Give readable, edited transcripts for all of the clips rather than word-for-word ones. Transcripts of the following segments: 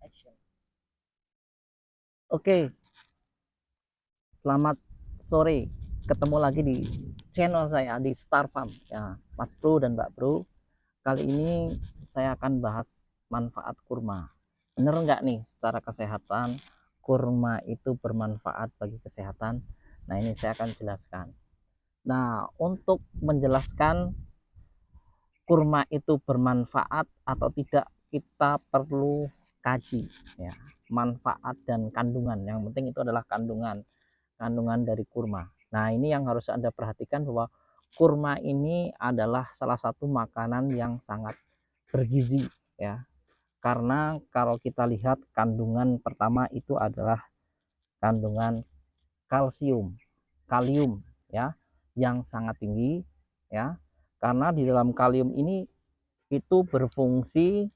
Action. Oke, selamat sore. Ketemu lagi di channel saya di Star Farm ya, Mas Bro dan Mbak Bro. Kali ini saya akan bahas manfaat kurma. Bener nggak nih secara kesehatan kurma itu bermanfaat bagi kesehatan? Nah, ini saya akan jelaskan. Nah, untuk menjelaskan kurma itu bermanfaat atau tidak, kita perlu kaji ya, manfaat dan kandungan. Yang penting itu adalah kandungan dari kurma. Nah, ini yang harus Anda perhatikan, bahwa kurma ini adalah salah satu makanan yang sangat bergizi ya. Karena kalau kita lihat kandungan pertama itu adalah kandungan kalsium, kalium ya, yang sangat tinggi ya. Karena di dalam kalium ini itu berfungsi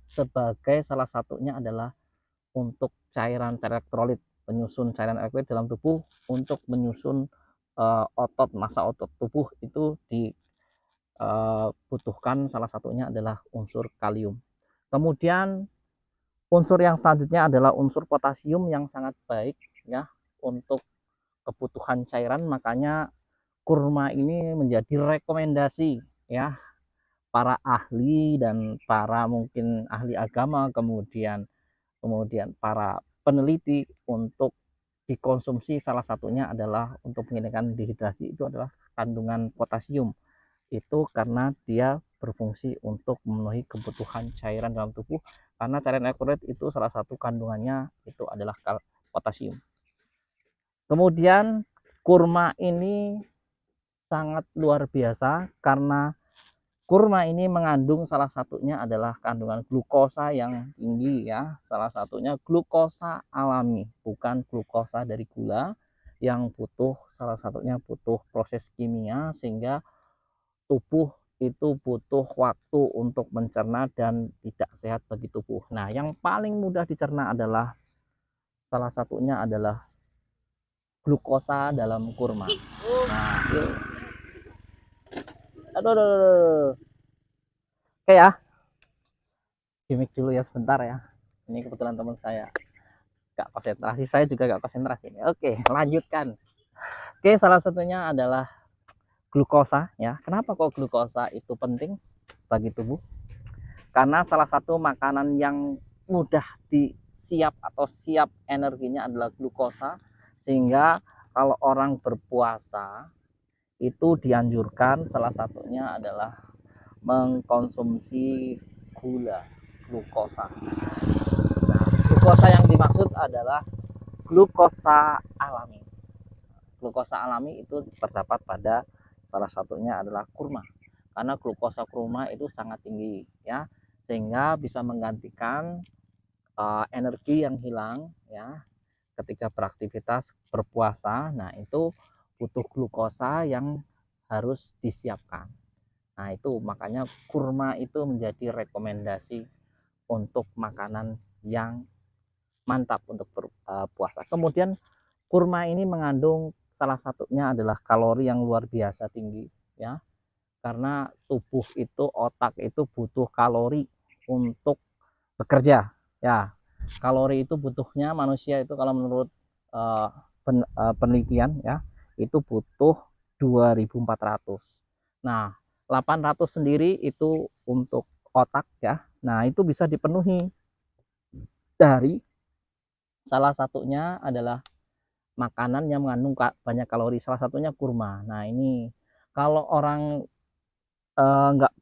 sebagai, salah satunya adalah untuk cairan elektrolit, penyusun cairan elektrolit dalam tubuh, untuk menyusun otot, massa otot tubuh itu dibutuhkan, salah satunya adalah unsur kalium. Kemudian unsur yang selanjutnya adalah unsur potasium yang sangat baik ya untuk kebutuhan cairan. Makanya kurma ini menjadi rekomendasi ya para ahli dan para mungkin ahli agama, kemudian para peneliti untuk dikonsumsi. Salah satunya adalah untuk menghilangkan dehidrasi, itu adalah kandungan potasium. Itu karena dia berfungsi untuk memenuhi kebutuhan cairan dalam tubuh, karena cairan elektrolit itu salah satu kandungannya itu adalah potasium. Kemudian kurma ini sangat luar biasa karena kurma ini mengandung, salah satunya adalah kandungan glukosa yang tinggi ya. Salah satunya glukosa alami, bukan glukosa dari gula, yang butuh, salah satunya butuh proses kimia, sehingga tubuh itu butuh waktu untuk mencerna dan tidak sehat bagi tubuh. Nah, yang paling mudah dicerna adalah, salah satunya adalah glukosa dalam kurma. Nah, yuk. Aduh, aduh, aduh. Oke ya, gimmick dulu ya sebentar ya. Ini kebetulan teman saya gak konsentrasi, saya juga gak konsentrasi. Oke, lanjutkan. Oke, salah satunya adalah glukosa ya. Kenapa kok glukosa itu penting bagi tubuh? Karena salah satu makanan yang mudah disiap atau siap energinya adalah glukosa, sehingga kalau orang berpuasa itu dianjurkan, salah satunya adalah mengkonsumsi glukosa. Nah, glukosa yang dimaksud adalah glukosa alami. Glukosa alami itu terdapat pada, salah satunya adalah kurma. Karena glukosa kurma itu sangat tinggi ya, sehingga bisa menggantikan energi yang hilang ya ketika beraktivitas berpuasa. Nah, itu butuh glukosa yang harus disiapkan. Nah, itu makanya kurma itu menjadi rekomendasi untuk makanan yang mantap untuk berpuasa. Kemudian kurma ini mengandung, salah satunya adalah kalori yang luar biasa tinggi ya, karena tubuh itu, otak itu butuh kalori untuk bekerja ya. Kalori itu butuhnya manusia itu, kalau menurut uh, penelitian ya, itu butuh 2400. Nah, 800 sendiri itu untuk otak ya. Nah, itu bisa dipenuhi dari, salah satunya adalah makanan yang mengandung banyak kalori, salah satunya kurma. Nah, ini kalau orang nggak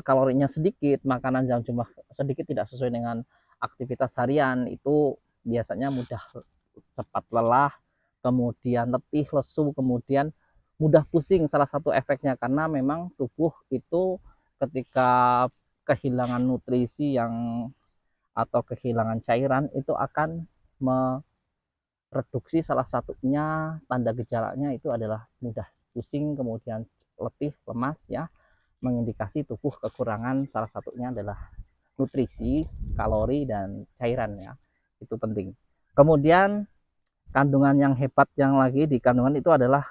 kalorinya sedikit, makanan yang cuma sedikit, tidak sesuai dengan aktivitas harian, itu biasanya mudah cepat lelah, kemudian letih, lesu, kemudian mudah pusing. Salah satu efeknya karena memang tubuh itu ketika kehilangan nutrisi yang, atau kehilangan cairan, itu akan mereduksi, salah satunya tanda gejalanya itu adalah mudah pusing, kemudian letih, lemas ya, mengindikasi tubuh kekurangan, salah satunya adalah nutrisi, kalori, dan cairan ya. Itu penting. Kemudian kandungan yang hebat yang lagi di kandungan itu adalah,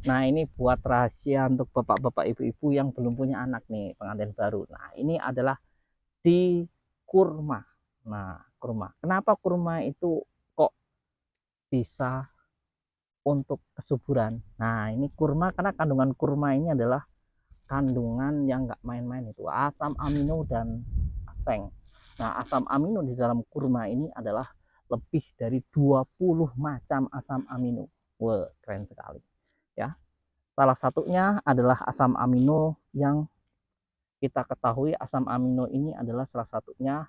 nah ini buat rahasia untuk bapak-bapak, ibu-ibu yang belum punya anak nih, pengantin baru. Nah, ini adalah di kurma. Nah, kurma. Kenapa kurma itu kok bisa untuk kesuburan? Nah, ini kurma karena kandungan kurma ini adalah kandungan yang nggak main-main, itu asam amino dan seng. Nah, asam amino di dalam kurma ini adalah lebih dari 20 macam asam amino. Wah, keren sekali ya. Salah satunya adalah asam amino yang kita ketahui, asam amino ini adalah salah satunya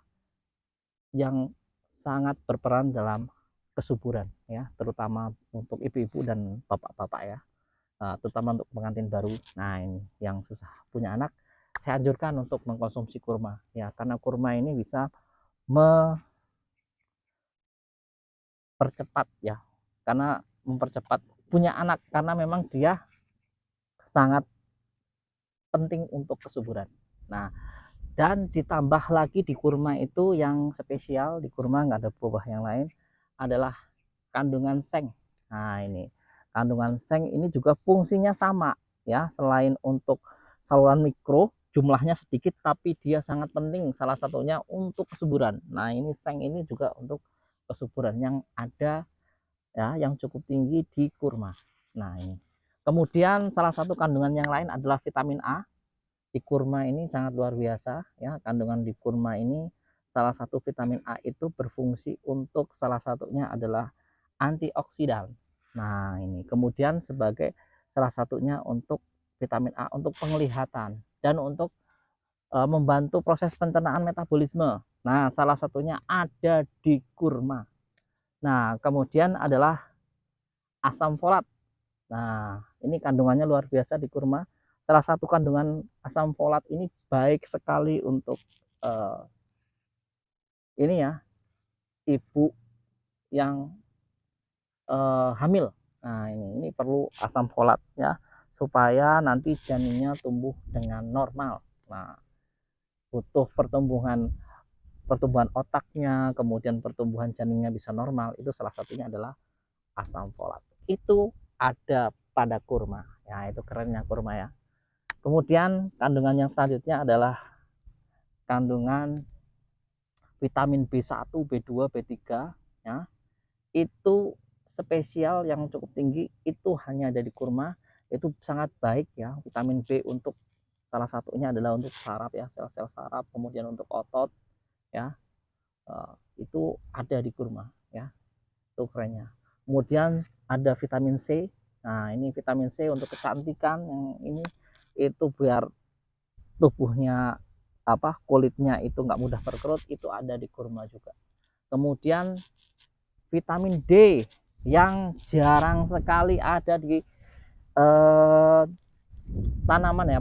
yang sangat berperan dalam kesuburan ya, terutama untuk ibu-ibu dan bapak-bapak ya. Terutama untuk pengantin baru. Nah, ini yang susah punya anak, saya anjurkan untuk mengkonsumsi kurma ya, karena kurma ini bisa mempercepat ya, karena mempercepat punya anak, karena memang dia sangat penting untuk kesuburan. Nah, dan ditambah lagi di kurma itu yang spesial, di kurma nggak ada buah yang lain, adalah kandungan seng. Nah, ini kandungan seng ini juga fungsinya sama ya, selain untuk saluran mikro jumlahnya sedikit tapi dia sangat penting, salah satunya untuk kesuburan. Nah, ini seng ini juga untuk kesuburan yang ada ya, yang cukup tinggi di kurma. Nah, ini kemudian salah satu kandungan yang lain adalah vitamin A. Di kurma ini sangat luar biasa ya, kandungan di kurma ini salah satu vitamin A itu berfungsi untuk salah satunya adalah antioksidan. Nah, ini kemudian sebagai salah satunya untuk vitamin A untuk penglihatan dan untuk membantu proses pencernaan metabolisme. Nah, salah satunya ada di kurma. Nah, kemudian adalah asam folat. Nah, ini kandungannya luar biasa di kurma. Salah satu kandungan asam folat ini baik sekali untuk uh, ini ya, ibu yang hamil. Nah, ini perlu asam folat ya, supaya nanti janinnya tumbuh dengan normal. Nah, butuh pertumbuhan otaknya, kemudian pertumbuhan janinnya bisa normal. Itu salah satunya adalah asam folat. Itu ada pada kurma. Ya, itu kerennya kurma ya. Kemudian kandungan yang selanjutnya adalah kandungan vitamin B1, B2, B3 ya. Itu spesial yang cukup tinggi, itu hanya ada di kurma. Itu sangat baik ya, vitamin B untuk salah satunya adalah untuk saraf ya, sel-sel saraf, kemudian untuk otot ya. Itu ada di kurma ya. Itu kerennya. Kemudian ada vitamin C. Nah, ini vitamin C untuk kecantikan, yang ini itu biar tubuhnya kulitnya itu nggak mudah berkerut, itu ada di kurma juga. Kemudian vitamin D yang jarang sekali ada di tanaman ya,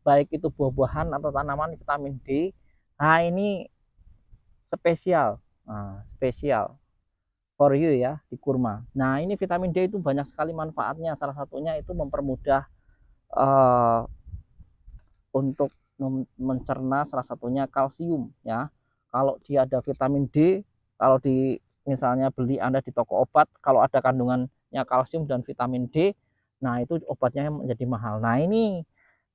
baik itu buah-buahan atau tanaman, vitamin D. Nah, ini spesial. Nah, spesial for you ya di kurma. Nah, ini vitamin D itu banyak sekali manfaatnya. Salah satunya itu mempermudah untuk mencerna, salah satunya kalsium ya. Kalau dia ada vitamin D, kalau di misalnya beli Anda di toko obat, kalau ada kandungannya kalsium dan vitamin D, nah itu obatnya menjadi mahal. Nah, ini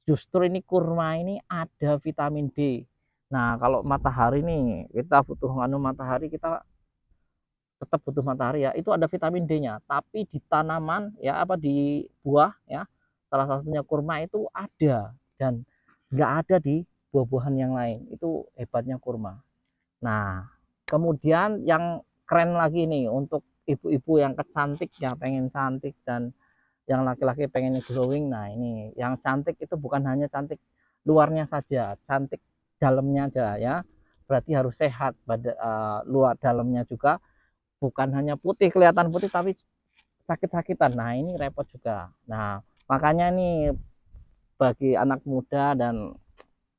justru ini kurma ini ada vitamin D. Nah, kalau matahari nih, kita butuh matahari, kita tetap butuh matahari ya, itu ada vitamin D-nya. Tapi di tanaman ya, di buah ya, salah satunya kurma itu ada, dan nggak ada di buah-buahan yang lain. Itu hebatnya kurma. Nah, kemudian yang keren lagi nih untuk ibu-ibu yang kecantik, yang pengen cantik, dan yang laki-laki pengen glowing. Nah, ini yang cantik itu bukan hanya cantik luarnya saja, cantik dalamnya aja ya. Berarti harus sehat pada luar dalamnya juga, bukan hanya putih, kelihatan putih tapi sakit-sakitan. Nah, ini repot juga. Nah, makanya nih bagi anak muda dan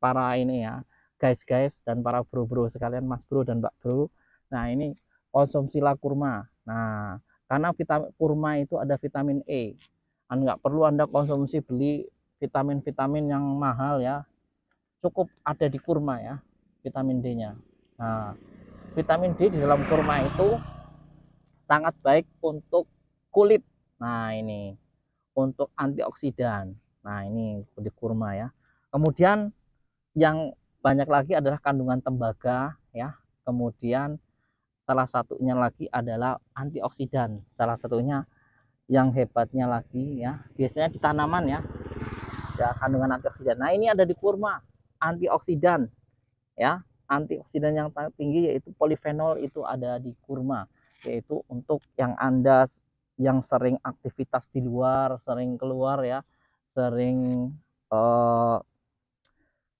para ini ya, guys dan para bro-bro sekalian, mas bro dan mbak bro. Nah, ini konsumsilah kurma. Nah, karena vitamin kurma itu ada vitamin E. Nggak perlu Anda konsumsi beli vitamin-vitamin yang mahal ya. Cukup ada di kurma ya, vitamin D-nya. Nah, vitamin D di dalam kurma itu sangat baik untuk kulit. Nah, ini untuk antioksidan. Nah, ini di kurma ya. Kemudian yang banyak lagi adalah kandungan tembaga ya. kemudian salah satunya lagi adalah antioksidan. Salah satunya yang hebatnya lagi ya, biasanya di tanaman ya, ya kandungan antioksidan. Nah, ini ada di kurma, antioksidan ya. Antioksidan yang tinggi yaitu polifenol itu ada di kurma, yaitu untuk yang Anda yang sering aktivitas di luar, sering keluar ya, sering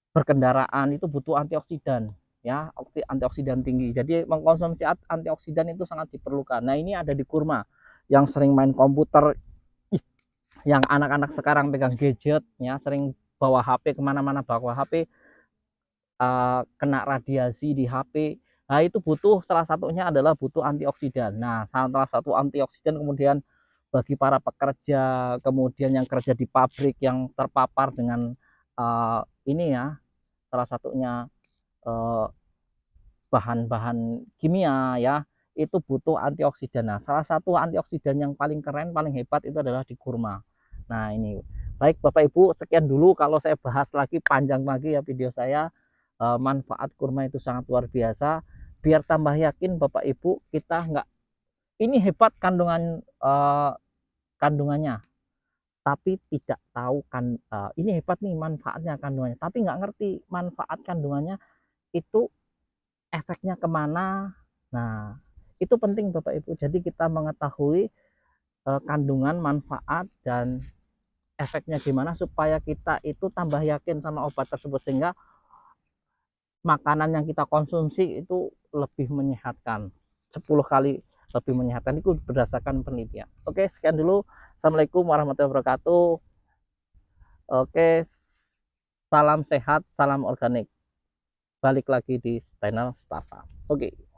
berkendaraan itu butuh antioksidan ya, antioksidan tinggi. Jadi mengkonsumsi antioksidan itu sangat diperlukan. Nah, ini ada di kurma. Yang sering main komputer, yang anak-anak sekarang pegang gadget ya, sering bawa HP kemana-mana, bawa HP, kena radiasi di HP. Nah, itu butuh, salah satunya adalah butuh antioksidan. Nah, salah satu antioksidan kemudian bagi para pekerja, kemudian yang kerja di pabrik yang terpapar dengan ini ya, salah satunya bahan-bahan kimia ya, itu butuh antioksidan. Nah, salah satu antioksidan yang paling keren, paling hebat itu adalah di kurma. Nah, ini baik Bapak Ibu, sekian dulu. Kalau saya bahas lagi panjang lagi ya video saya. Manfaat kurma itu sangat luar biasa. Biar tambah yakin Bapak Ibu, kita nggak, ini hebat kandungannya, tapi tidak tahu kan, ini hebat nih manfaatnya kandungannya, tapi nggak ngerti manfaat kandungannya itu efeknya kemana. Nah, itu penting Bapak Ibu. Jadi kita mengetahui kandungan, manfaat, dan efeknya gimana supaya kita itu tambah yakin sama obat tersebut, sehingga makanan yang kita konsumsi itu lebih menyehatkan, 10 kali lebih menyehatkan, itu berdasarkan penelitian. Oke, sekian dulu. Assalamualaikum warahmatullahi wabarakatuh. Oke, salam sehat, salam organik. Balik lagi di channel Startup. Oke.